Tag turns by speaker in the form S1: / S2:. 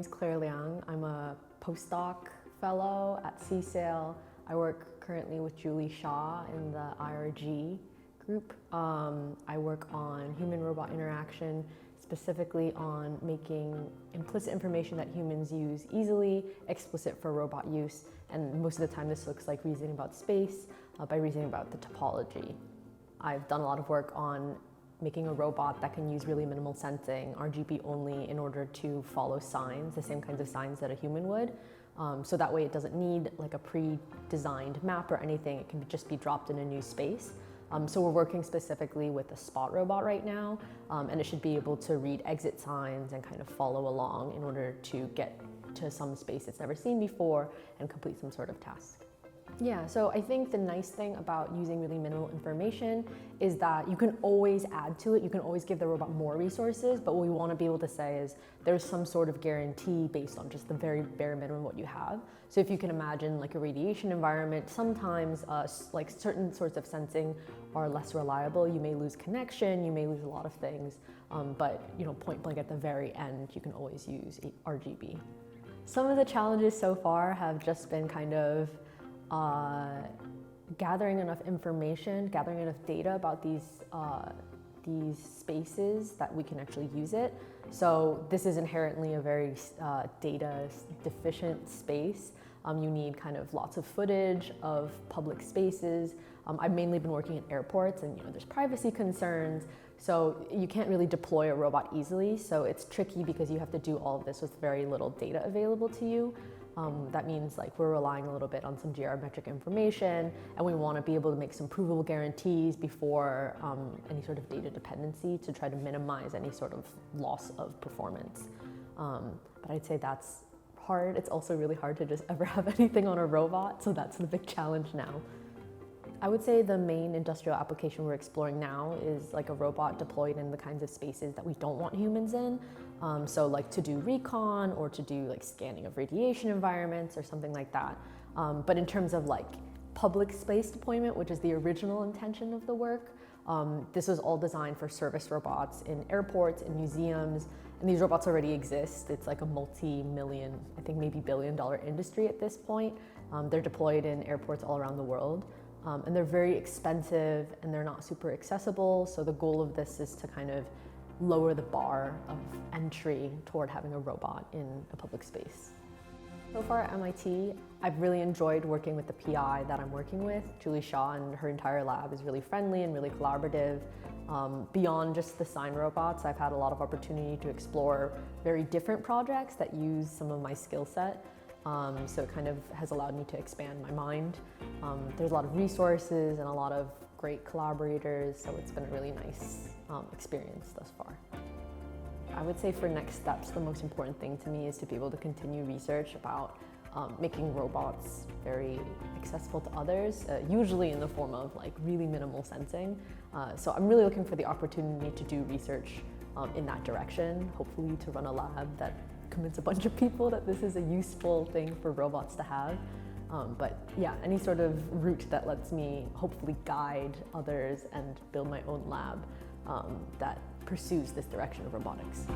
S1: name's Liang. I'm a postdoc fellow at CSAIL. I work currently with Julie Shaw in the IRG group. I work on human-robot interaction, specifically on making implicit information that humans use easily, explicit for robot use. And most of the time this looks like reasoning about space by reasoning about the topology. I've done a lot of work on making a robot that can use really minimal sensing, RGB only, in order to follow signs, the same kinds of signs that a human would. So that way it doesn't need like a pre-designed map or anything, it can just be dropped in a new space. So we're working specifically with a spot robot right now, and it should be able to read exit signs and kind of follow along in order to get to some space it's never seen before and complete some sort of task. Yeah, so I think the nice thing about using really minimal information is that you can always add to it, you can always give the robot more resources, but what we want to be able to say is there's some sort of guarantee based on just the very bare minimum what you have. So if you can imagine like a radiation environment, sometimes like certain sorts of sensing are less reliable. You may lose connection, you may lose a lot of things, but point blank at the very end, you can always use RGB. Some of the challenges so far have just been kind of gathering enough information, gathering enough data about these spaces that we can actually use it. So this is inherently a very data deficient space. You need kind of lots of footage of public spaces. I've mainly been working at airports, and there's privacy concerns, so you can't really deploy a robot easily. So it's tricky because you have to do all of this with very little data available to you. That means like we're relying a little bit on some geometric information, and we want to be able to make some provable guarantees before any sort of data dependency to try to minimize any sort of loss of performance. But I'd say that's hard. It's also really hard to just ever have anything on a robot, so that's the big challenge now. I would say the main industrial application we're exploring now is like a robot deployed in the kinds of spaces that we don't want humans in. So like to do recon or to do like scanning of radiation environments or something like that. But in terms of like public space deployment, which is the original intention of the work, this was all designed for service robots in airports, in museums, and these robots already exist. It's like a multi-million, I think maybe billion-dollar industry at this point. They're deployed in airports all around the world. And they're very expensive and they're not super accessible. So the goal of this is to kind of lower the bar of entry toward having a robot in a public space. So far at MIT, I've really enjoyed working with the PI that I'm working with. Julie Shaw and her entire lab is really friendly and really collaborative. Beyond just the sign robots, I've had a lot of opportunity to explore very different projects that use some of my skill set. So it kind of has allowed me to expand my mind. There's a lot of resources and a lot of great collaborators, so it's been a really nice experience thus far. I would say for next steps, the most important thing to me is to be able to continue research about making robots very accessible to others, usually in the form of like really minimal sensing. So I'm really looking for the opportunity to do research in that direction, hopefully to run a lab that convince a bunch of people that this is a useful thing for robots to have. But yeah, any sort of route that lets me hopefully guide others and build my own lab that pursues this direction of robotics.